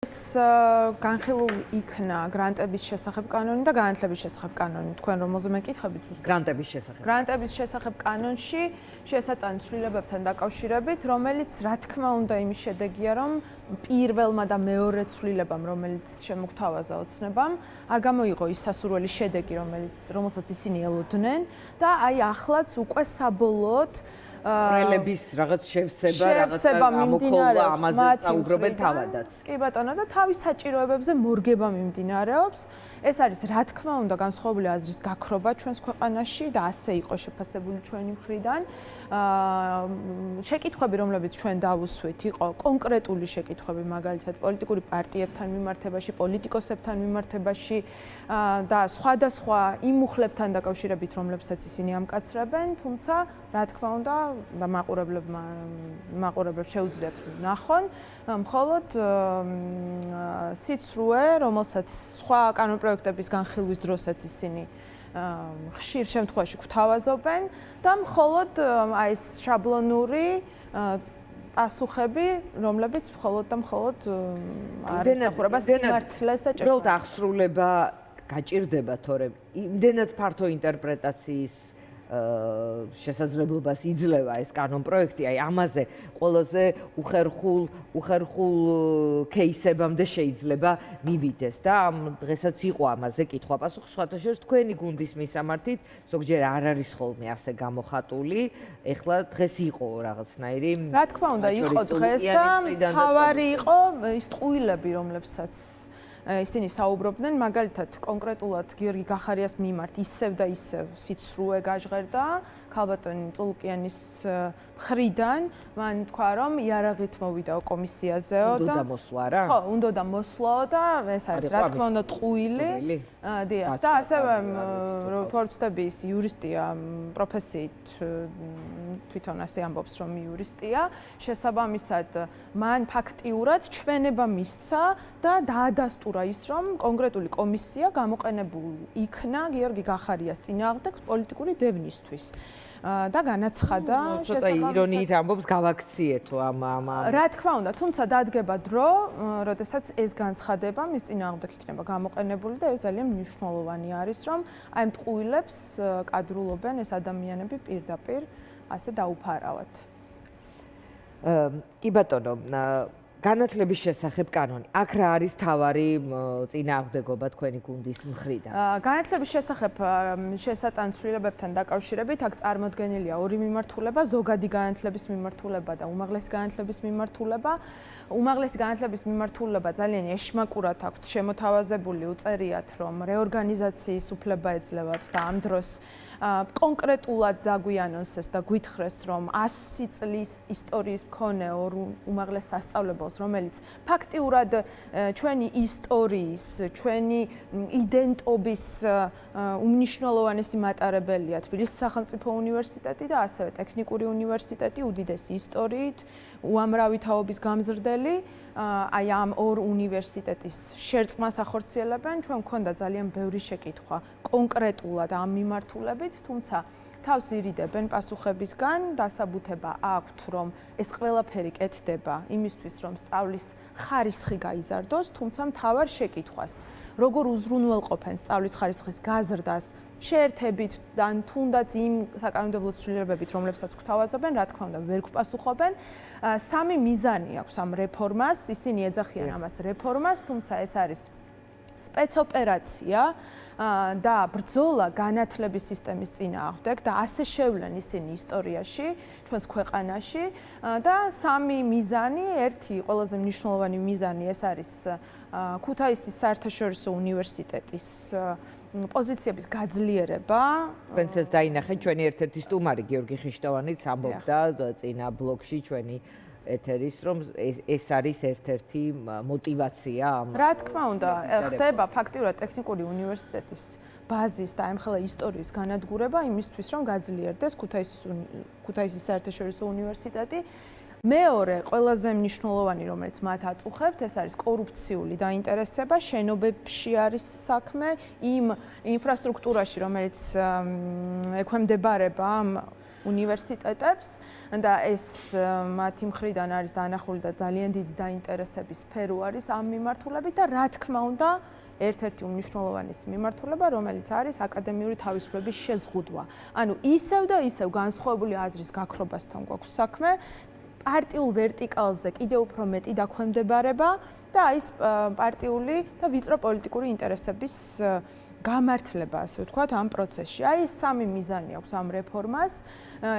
ეს განხილული იქნა გრანტების შესახებ კანონი და განათლების შესახებ კანონი. თქვენ რომელზე მეკითხებით ზუსტად? გრანტების შესახებ. გრანტების შესახებ კანონში შესატან ცვლილებებთან დაკავშირებით, რომელიც რა თქმა უნდა იმის შედეგია, რომ პირველმა და მეორე ცვლილებამ, რომელიც შემოგთავაზა ოცნებამ, არ გამოიღო ის სასურველი შედეგი, რომელსაც ისინი ელოდნენ და აი ახლაც უკვე საბოლოოდ პრელების რაღაც შევსება ამოქოლვა ამაზე საუბრობენ თავადაც. კი ბატონო და თავის საჭიროებებზე მორგება მიმდინარეობს. ეს არის რა თქმა უნდა განსხვავებული აზრის გაქრობა ჩვენს ქვეყანაში და ასე იყო შეფასებული ჩვენი მხრიდან. შეკითხვები, რომლებიც ჩვენ დავუსვით, იყო კონკრეტული შეკითხვები, მაგალითად პოლიტიკური პარტიებთან მიმართებაში, პოლიტიკოსებთან მიმართებაში და სხვადასხვა იმ მუხლებთან დაკავშირებით, რომლებსაც ისინი ამკაცრებენ, თუმცა რა თქმა უნდა და მაყურებლებს შეუძლიათ ნახონ, მხოლოდ სიცრუე, რომელსაც სხვა კანონპროექტების განხილვის დროსაც ისინი ხშირ შემთხვევაში გვთავაზობენ და მხოლოდ აი ეს შაბლონური პასუხები, რომლებიც მხოლოდ და მხოლოდ არ ემსახურება სიმართლეს და ჭრილ აღსრულება გაჭირდება, თორემ იმდენად ფართო ინტერპრეტაციის შესაძლებლობას იძლევა ეს კანონპროექტი, აი ამაზე ყველაზე უხერხულ кейსებამდე შეიძლება მივიდეს და დღესაც იყო ამაზე კითხვა-პასუხი, სხვათა შორის თქვენი გუნდის მისამართით, ზოგჯერ არ არის ხოლმე ასე გამოხატული, ეხლა დღეს იყო რაღაცნაირი. რა თქმა უნდა, იყო დღეს და თავარი იყო ის ტყუილები, რომლებსაც ისინი საუბრობდნენ, მაგალითად კონკრეტულად გიორგი გახარიას მიმართ ისევ და ისევ სიცრუე გაჟღერდა ქალბატონი წულუკიანის მხრიდან, მან თქვა რომ იარაღით მოვიდაო კომისიაზეო და უნდა მოსვლა რა? ხო, უნდა მოსვლაო და ეს არის რა თქმა უნდა ტყუილი. დიახ, და ასევე თუ არ ვცდები ის იურისტია პროფესიით თვითონ ასე ამბობს რომ იურისტია, შესაბამისად მან ფაქტიურად ჩვენება მისცა და დაადასტურა ის რომ კონკრეტული კომისია გამოყენებულ იქნა გიორგი გახარიას წინააღმდეგ პოლიტიკური დევნისთვის და განაცხადა შესაბამისად ირონიით ამბობს გავაქციეთო ამ რა თქმა უნდა, თუმცა დადგება დრო, როდესაც ეს განცხადება მის წინააღმდეგ იქნება გამოყენებული და ეს ძალიან მნიშვნელოვანი არის, რომ აი ამ ტყუილებს კადრულობენ ეს ადამიანები პირდაპირ ასე დაუფარავად. კი ბატონო, განათლების შესახებ კანონი. აქ რა არის თავარი წინააღმდეგობა თქვენი გუნდის მხრიდან? განათლების შესახებ შესატან ცვლილებებთან დაკავშირებით აქ წარმოდგენილია ორი მიმართულება, ზოგადი განათლების მიმართულება და უმაღლესი განათლების მიმართულება. უმაღლესი განათლების მიმართულება ძალიან ეშმაკურად აქვთ შემოთავაზებული, უწერიათ, რომ რეორგანიზაციის უფლება ეძლევათ და ამ დროს კონკრეტულად დაგვიანონსეს და გვითხრეს, რომ 100 წლის ისტორიის მქონე ორ უმაღლეს სასწავლებელს, რომელიც ფაქტიურად ჩვენი ისტორიის, ჩვენი იდენტობის უმნიშვნელოვანესი მატარებელია თბილისის სახელმწიფო უნივერსიტეტი და ასევე ტექნიკური უნივერსიტეტი უდიდესი ისტორიით, უამრავი თაობის გამზრდელი, აი ამ ორ უნივერსიტეტის შერწყმას ახორციელებენ, ჩვენ მქონდა ძალიან ბევრი შეკითხვა კონკრეტულად ამ მიმართულებით, თუმცა თავს ირიდებენ პასუხებისგან, დასაბუთება აქვთ, რომ ეს ყველაფერი კეთდება იმისთვის, რომ სწავლის ხარისხი გაიზარდოს, თუმცა მთავარ შეკითხვას, როგორ უზრუნველყოფენ სწავლის ხარისხის გაზრდას, შეერთებით და თუნდაც იმ საკანონმდებლო ცვლილებებით, რომლებსაც გვთავაზობენ, რა თქმა უნდა, ვერ გვპასუხობენ. სამი მიზანი აქვს ამ რეფორმას, ისინი ეძახიან ამას რეფორმას, თუმცა ეს არის სპეცოპერაცია და ბრძოლა განათლების სისტემის წინააღმდეგ და ასე შევლენ ისინი ისტორიაში, ჩვენს ქვეყანაში და სამი მიზანი, ერთი ყველაზე მნიშვნელოვანი მიზანი ეს არის ქუთაისის საერთაშორისო უნივერსიტეტის პოზიციების გაძლიერება. თქვენც ეს დაინახეთ ჩვენი ერთ-ერთი სტუმარი გიორგი ხიშტოვანიც ამბობდა წინა ბლოგში ჩვენი ეთერის რომ ეს არის ერთ-ერთი მოტივაცია ამ რა თქმა უნდა, ხდება ფაქტიურად ტექნიკური უნივერსიტეტის ბაზის და ემხელა ისტორიის განადგურება იმისთვის, რომ გაძლიერდეს ქუთაისის საერთაშორისო უნივერსიტეტი. მეორე, ყველაზე მნიშვნელოვანი, რომელიც მათ აწუხებთ, ეს არის კორუფციული დაინტერესება, შენობებში არის საქმე, იმ ინფრასტრუქტურაში, რომელიც ექვემდებარება ამ უნივერსიტეტებს და ეს მათი მხრიდან არის დანახული და ძალიან დიდი დაინტერესების სფერო არის ამ მიმართულებით და რა თქმა უნდა ერთ-ერთი უმნიშვნელოვანეს მიმართულება, რომელიც არის აკადემიური თავისუფლების შეზღუდვა. ანუ ისევ და ისევ განსხვავებული აზრის გაქრობასთან გვაქვს საქმე, პარტიულ ვერტიკალზე კიდევ უფრო მეტი დაქვემდებარება და ის პარტიული და ვიწრო პოლიტიკური ინტერესების გამართლება, ასე ვთქვათ, ამ პროცესში. აი ეს სამი მიზანი აქვს ამ რეფორმას.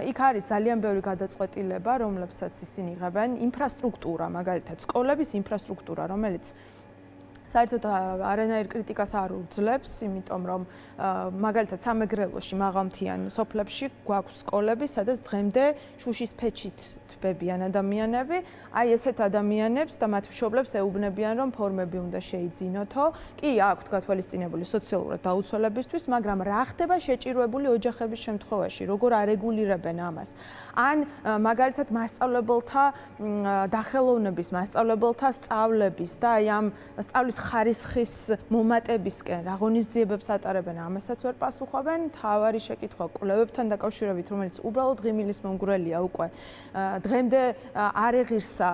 იქ არის ძალიან ბევრი გადაწყვეტილება, რომლებსაც ისინი იღებენ, ინფრასტრუქტურა, მაგალითად, სკოლების ინფრასტრუქტურა, რომელიც საერთოდ არანაირ კრიტიკას არ ურძლებს, იმიტომ რომ მაგალითად სამეგრელოში, მაღალმთიან სოფლებში გვაქვს სკოლები, სადაც დღემდე შუშის ფეჩით თბებიან ადამიანები. აი ესეთ ადამიანებს და მათ მშობლებს ეუბნებიან, რომ ფორმები უნდა შეიძინოთო. კი, აქვთ გათვალისწინებული სოციალურად დაუცველებისთვის, მაგრამ რა ხდება შეჭირვებული ოჯახების შემთხვევაში, როგორ არეგულირებენ ამას. ან მაგალითად მასწავლებელთა დახელოვნების, მასწავლებელთა სწავლების და აი ამ სწავლის ხარისხის მომატებისკენ რა ღონისძიებებს ატარებენ, ამასაც ვერ პასუხობენ. თავარი შეკითხვა კვლევებთან დაკავშირებით, რომელიც უბრალოდ ღიმილის მომგვრელია უკვე. დღემდე არ ეღირსა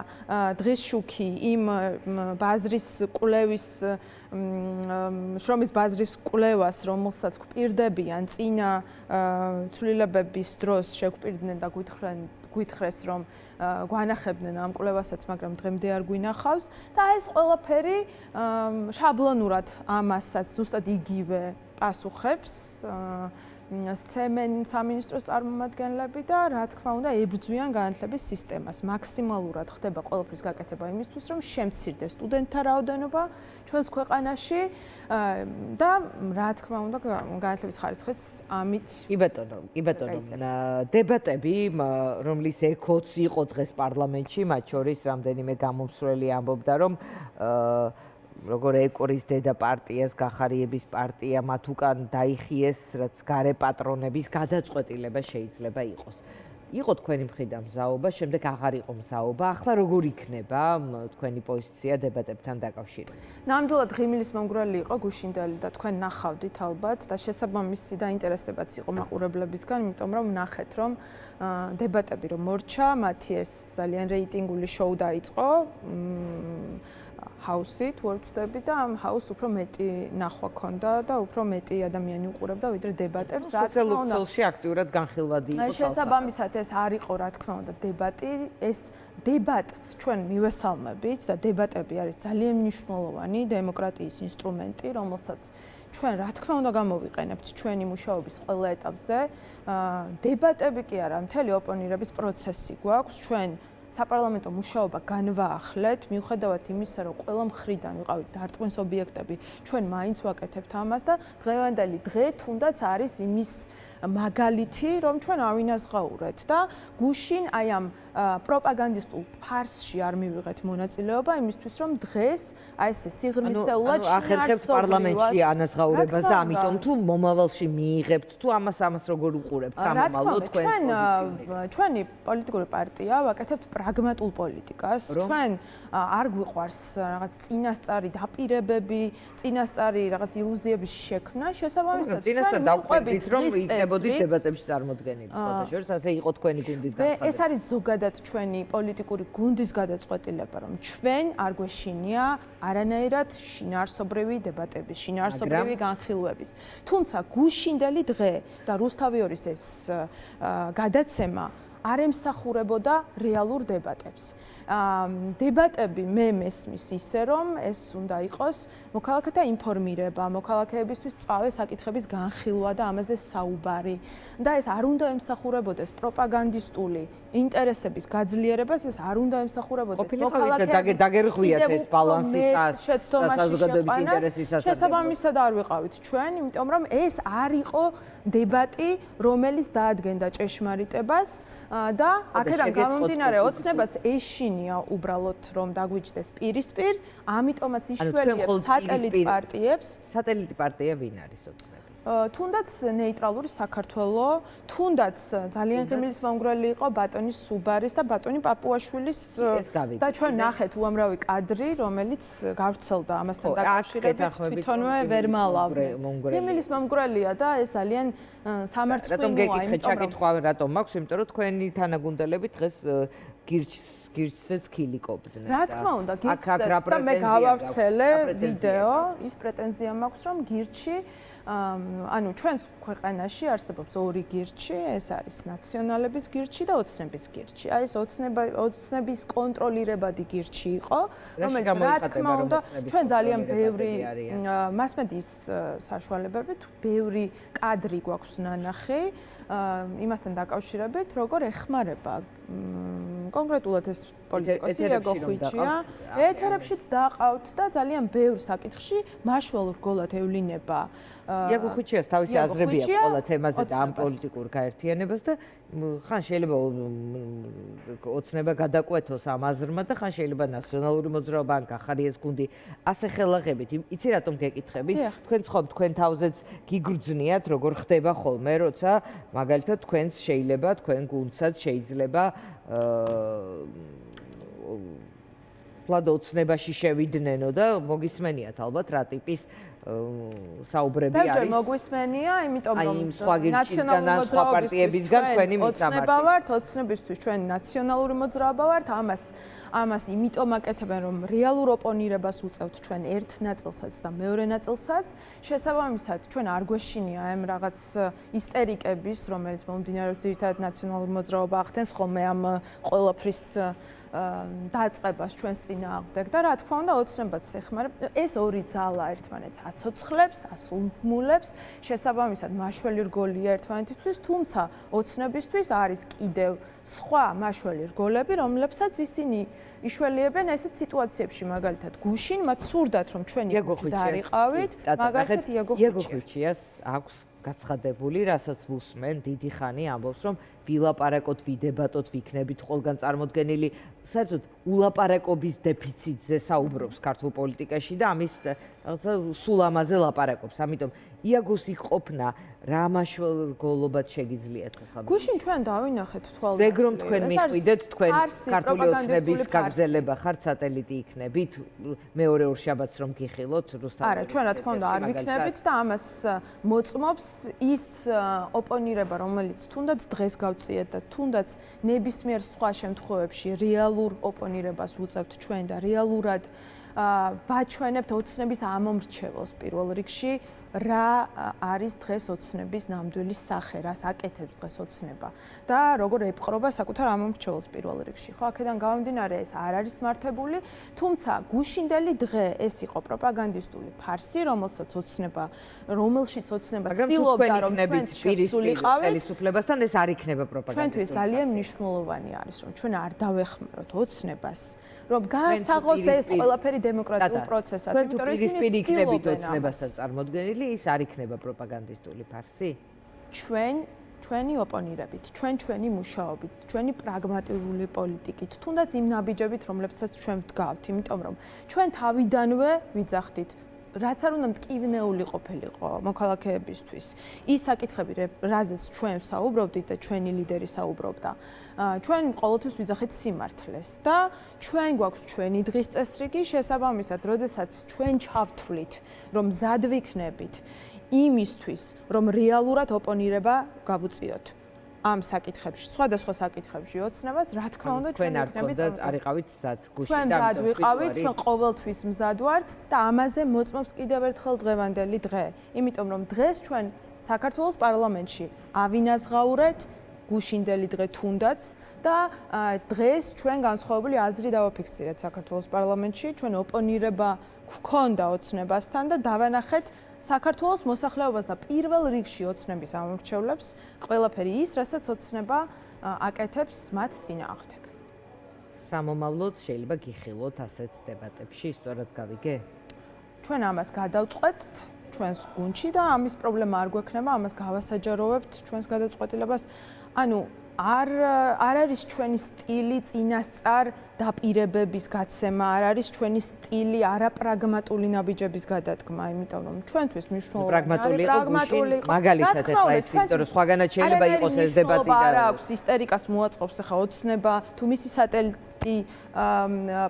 დღის შუქი იმ ბაზრის კვლევის შრომის ბაზრის კვლევას, რომელსაც გვპირდებიან წინა ცვლილებების დროს შეგვპირდნენ და გვითხრეს, რომ გვანახებდნენ ამ კვლევასაც, მაგრამ დღემდე არ გვინახავს და ეს ყველაფერი შაბლონურად ამასაც ზუსტად იგივე პასუხებს სცემენ სამინისტროს წარმომადგენლები და რა თქმა უნდა ებრძვიან განათლების სისტემას. მაქსიმალურად ხდება ყველაფრის გაკეთება იმისთვის, რომ შემცირდეს სტუდენტთა რაოდენობა ჩვენს ქვეყანაში და რა თქმა უნდა განათლების ხარისხიც ამით კი ბატონო, დებატები, რომლის ექოც იყო დღეს პარლამენტში, მათ შორის რამდენიმე გამომსვლელი ამბობდა, რომ როგორ ეკორის დედა პარტიას, გახარიების პარტია, მათ უკან დაიხიეს, რაც გარე პატრონების გადაწყვეტილება შეიძლება იყოს. იყო თქვენი მხრიდან მზაობა, შემდეგ აღარ იყო მზაობა. ახლა როგორ იქნება თქვენი პოზიცია დებატებთან დაკავშირებით? ნამდვილად ღიმილის მომგვრელი იყო გუშინდელი და თქვენ ნახავდით ალბათ და შესაბამისი დაინტერესებაც იყო მაყურებლებისგან, იმიტომ რომ ნახეთ, რომ დებატები რომ მორჩა, მათი ეს ძალიან რეიტინგული შოუ დაიწყო. ჰაუსი თუ არ ვწდები და ამ ჰაუსს უფრო მეტი ნახვა ქონდა და უფრო მეტი ადამიანი უყურებდა ვიდრე დებატებს. რა თქმა უნდა, სოციალურ აქტიურად განხილვადი იყო. შესაბამისად ეს არ იყო რა თქმა უნდა დებატი, ეს დებატს ჩვენ მივესალმებით და დებატები არის ძალიან მნიშვნელოვანი დემოკრატიის ინსტრუმენტი, რომელსაც ჩვენ რა თქმა უნდა გამოვიყენებთ ჩვენი მუშაობის ყველა ეტაპზე. დებატები კი არა, მთელი ოპონირების პროცესი გვაქვს, ჩვენ საპარლამენტო მუშაობა განვაახლეთ, მიუხედავად იმისა, რომ ყველა მხრიდან ვიყავით დარტყმის ობიექტები, ჩვენ მაინც ვაკეთებთ ამას და დღევანდელი დღე თუნდაც არის იმის მაგალითი, რომ ჩვენ ავინაზღაურეთ და გუშინ აი ამ პროპაგანდისტულ ფარსში არ მივიღეთ მონაწილეობა იმისთვის, რომ დღეს აი ესე სიღრმისეულად ახერხებთ პარლამენტში ანაზღაურებას და ამიტომ თუ მომავალში მიიღებთ, თუ ამას როგორ უყურებთ სამომავლოდ თქვენს პოზიციას? ჩვენი პოლიტიკური პარტია ვაკეთებთ პრაგმატულ პოლიტიკას. ჩვენ არ გვიყვარს რაღაც წინასწარი დაპირებები, წინასწარი რაღაც ილუზიების შექმნა, შესაბამისად ჩვენ მივყვებით რომ იქნებოდით დებატებში წარმოდგენილი. სხვადასხვა ასე იყო თქვენი გუნდის განხილვა. ეს არის ზოგადად ჩვენი პოლიტიკური გუნდის გადაწყვეტილება, რომ ჩვენ არ გვეშინია არანაირად შინაარსობრივი დებატების, შინაარსობრივი განხილვების. თუმცა გუშინდელი დღე და რუსთავიორის ეს გადაცემა არ ემსახურებოდა რეალურ დებატებს. დებატები მე მესმის ისე, რომ ეს უნდა იყოს მოქალაქეთა ინფორმირება, მოქალაქეებისთვის მწვავე საკითხების განხილვა და ამაზე საუბარი. და ეს არ უნდა ემსახურებოდეს პროპაგანდისტული ინტერესების გაძლიერებას, ეს არ უნდა ემსახურებოდეს მოქალაქეების დაგერღვიათ ეს ბალანსი საზოგადოების ინტერესის სასარგებლოდ. შესაბამისად არ ვიყავით ჩვენ, იმიტომ რომ ეს არ იყო დებატი, რომელიც დაადგენდა ჭეშმარიტებას და აქედან გამომდინარე ოცნებას ეშინია უბრალოდ რომ დაგვიჯდეს პირისპირ, ამიტომაც იშვიათებს სატელიტ პარტიებს. სატელიტ პარტია ვინ არის ოცნების? თუნდაც ნეიტრალური საქართველო, თუნდაც ძალიან ღიმილის მომგვრელი იყო ბატონი სუბარის და ბატონი პაპუაშვილის და ჩვენ ნახეთ უამრავი კადრი, რომელიც გავრცელდა ამასთან დაკავშირებით თვითონვე ვერ მალავდნენ. ღიმილის მომგვრელია და ეს ძალიან სამარცხვინოა, რატომ მაქვს, იმიტომ რომ თქვენი თანაგუნდელები დღეს გირჩზეც ქილიკობდნენ. რა თქმა უნდა, გირჩზეც და მე გავავრცელე ვიდეო, ის პრეტენზია მაქვს, რომ გირჩი ანუ ჩვენს ქვეყანაში არსებობს ორი გირჩი, ეს არის ნაციონალების გირჩი და ოცნების გირჩი. აი ეს ოცნების კონტროლირებადი გირჩი იყო, რომელიც რა თქმა უნდა ჩვენ ძალიან ბევრი მასმედიის საშუალებებით ბევრი კადრი გვაქვს ნანახი იმასთან დაკავშირებით, როგორ ეხმარება კონკრეტულად ეს პოლიტიკოსი იაგო ხვიჩია ეთერებშიც დაყავთ და ძალიან ბევრ საკითხში მაშველურ გოლად ევლინება იაგო ხვიჩიას თავისი აზრები აქვს ყველა თემაზე და ამ პოლიტიკურ გაერთიანებას და ხან შეიძლება ოცნება გადაკვეთოს ამ აზრმა და ხან შეიძლება ნაციონალური მოძრაობა ან გახარიეს გუნდი ასე ხელაღებით იცი რატომ გეკითხებით თქვენ ხომ თქვენ თავზეც გიგრძნიათ როგორ ხდება ხოლმე როცა მაგალითად თქვენს შეიძლება თქვენ გუნდსაც შეიძლება ფლად ოცნებაში შევიდნენ და მოგისმენიათ ალბათ რა ტიპის საუბრები არის. ბევრჯერ მოგვისმენია, იმიტომ რომ ნაციონალური მოძრაობისგან თქვენი ოცნება ვართ, ოცნებისთვის ჩვენ ნაციონალური მოძრაობა ვართ, ამას იმიტომ აკეთებენ, რომ რეალურ ოპონირებას უწევთ ჩვენ ერთ ნაწილსაც და მეორე ნაწილსაც. შესაბამისად, ჩვენ არ გვეშინია ამ რაღაც ისტერიკების, რომელიც მომდინარეობს ძირითადად ნაციონალური მოძრაობა ახდენს ხოლმე ამ ყველაფრის დაწყებას ჩვენს წინააღმდეგ და რა თქმა უნდა ოცნებაც ეხმარება. ეს ორი ძალა ერთმანეთს აცოცხლებს, ასულმულებს, შესაბამისად მაშველი რგოლია ერთმანეთისთვის, თუმცა ოცნებისთვის არის კიდევ სხვა მაშველი რგოლები, რომლებსაც ისინი იშველიებენ ესეთ სიტუაციებში, მაგალითად გუშინ, მათ სურდათ რომ ჩვენი გუნდი დაარიყავით, მაგალითად იაგო ხვიჩიას აქვს გაცხადებული, რასაც ვუსმენ დიდი ხანი ამბობს, რომ ვილაპარაკოთ, ვიდებატოთ, ვიქნებით ყველგან წარმოდგენილი, საერთოდ ულაპარაკობის დეფიციტზე საუბრობს ქართულ პოლიტიკაში და ამის რაღაცა სულ ამაზე ლაპარაკობს. ამიტომ იაგოს იქ ყოფნა რა მაშველგოლობად შეგიძლიათ ხა? გუშინ ჩვენ დავინახეთ თვალს. ეგ რომ თქვენ მიყვიდეთ, თქვენ ქართული ოცნების გაგრძელება ხართ სატელიტი იქნებით, მეორე ორ შაბათს რომ გიხილოთ რუსთავი. არა, ჩვენ რა თქმა უნდა არ ვიქნებით და ამას მოწმობს ის ოპონირება, რომელიც თუნდაც დღეს გავწიეთ და თუნდაც ნებისმიერ სხვა შემთხვევებში რეალურ ოპონირებას უწევთ ჩვენ და რეალურად ვაჩვენებთ ოცნების ამომრჩეველს პირველ რიგში რა არის დღეს ოცნების ნამდვილი სახე, რას აკეთებს დღეს ოცნება და როგორ ეპყრობა საკუთარ ამომრჩეველს პირველ რიგში. ხო, აქედან გამომდინარე ეს არ არის მართებული, თუმცა გუშინდელი დღე ეს იყო პროპაგანდისტული ფარსი, რომელშიც ოცნება ცდილობდა რომ ჩვენც შევსულიყავით ხელისუფლებასთან ეს არ იქნება პროპაგანდისტული. ჩვენთვის ძალიან მნიშვნელოვანი არის რომ ჩვენ არ დავეხმაროთ ოცნებას, რომ გაასაღოს ეს ყველაფერი დემოკრატიულ პროცესად, იმიტომ რომ ისინი იქნებით ოცნებასთან წარმოდგენილი ის არ იქნება პროპაგანდისტული ფარსი? ჩვენი ოპონირებით, ჩვენი მუშაობით, ჩვენი პრაგმატიული პოლიტიკით, თუნდაც იმ ნაბიჯებით, რომლებსაც ჩვენ ვდგავთ, იმიტომ რომ ჩვენ თავიდანვე ვიძახდით რაც არ უნდა მტკივნეული ყოფილიყო მოქალაქეებისთვის. ის საკითხები, რაზეც ჩვენ საუბრობდით და ჩვენი ლიდერი საუბრობდა. ჩვენ ყოველთვის ვიძახეთ სიმართლეს და ჩვენ გვაქვს ჩვენი დღის წესრიგი, შესაბამისად, როდესაც ჩვენ ჩავთვლით, რომ მზად ვიქნებით იმისთვის, რომ რეალურად ოპონირება გავუწიოთ. ამ საკითხებში, სხვადასხვა საკითხებში ოცნებას, რა თქმა უნდა, ჩვენ ვიქნებით არიყავით მზად გუშინ ჩვენ მზად ვიყავით, ჩვენ ყოველთვის მზად ვართ და ამაზე მოწმობს კიდევ ერთხელ დღევანდელი დღე. იმიტომ რომ დღეს ჩვენ საქართველოს პარლამენტში ავინაზღაურეთ გუშინდელი დღე თუნდაც და დღეს ჩვენ განსხვავებული აზრი დავაფიქსირეთ საქართველოს პარლამენტში, ჩვენ ოპონირება გვქონდა ოცნებასთან და დავანახეთ საქართველოს მოსახლეობას და პირველ რიგში ოცნების ამომრჩევლებს ყველაფერი ის, რასაც ოცნება აკეთებს მათ წინააღმდეგ. სამომავლოდ შეიძლება გიხილოთ ასეთ დებატებში, სწორად გავიგე? ჩვენ ამას გადავწყვეტთ ჩვენს გუნდში და ამის პრობლემა არ გვექნება, ამას გავასაჯაროვებთ ჩვენს გადაწყვეტილებას. ანუ არ არის ჩვენი სტილი წინასწარ დაპირებების გაცემა, არ არის ჩვენი სტილი არაპრაგმატული ნაბიჯების გადადგმა, იმიტომ რომ ჩვენთვის მნიშვნელოვანია პრაგმატული მაგალითად ეხლა ეს იმიტომ რომ სხვაგანაც შეიძლება იყოს ეს დებატი და არ აქვს ისტერიკას მოაწყობს ახლა ოცნება თუ მისი სატელიტი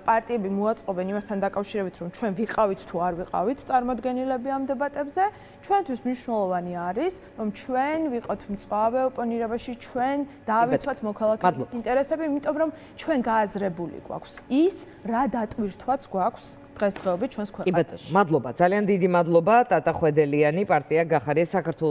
პარტიები მოაწყობენ იმასთან დაკავშირებით რომ ჩვენ ვიყავით თუ არ ვიყავით წარმოდგენილები ამ დებატებზე ჩვენთვის მნიშვნელოვანი არის რომ ჩვენ ვიყოთ მწვავე ოპონირებაში ჩვენ დავიცვათ მოქალაქეების ინტერესები იმიტომ რომ ჩვენ გააზრებული გვაქვს ის რა დატვირთვაც გვაქვს დღესდღეობით ჩვენს ქვეყანაში. მადლობა, ძალიან დიდი მადლობა, ტატა ხვედელიანი პარტია გახარია საქართველოს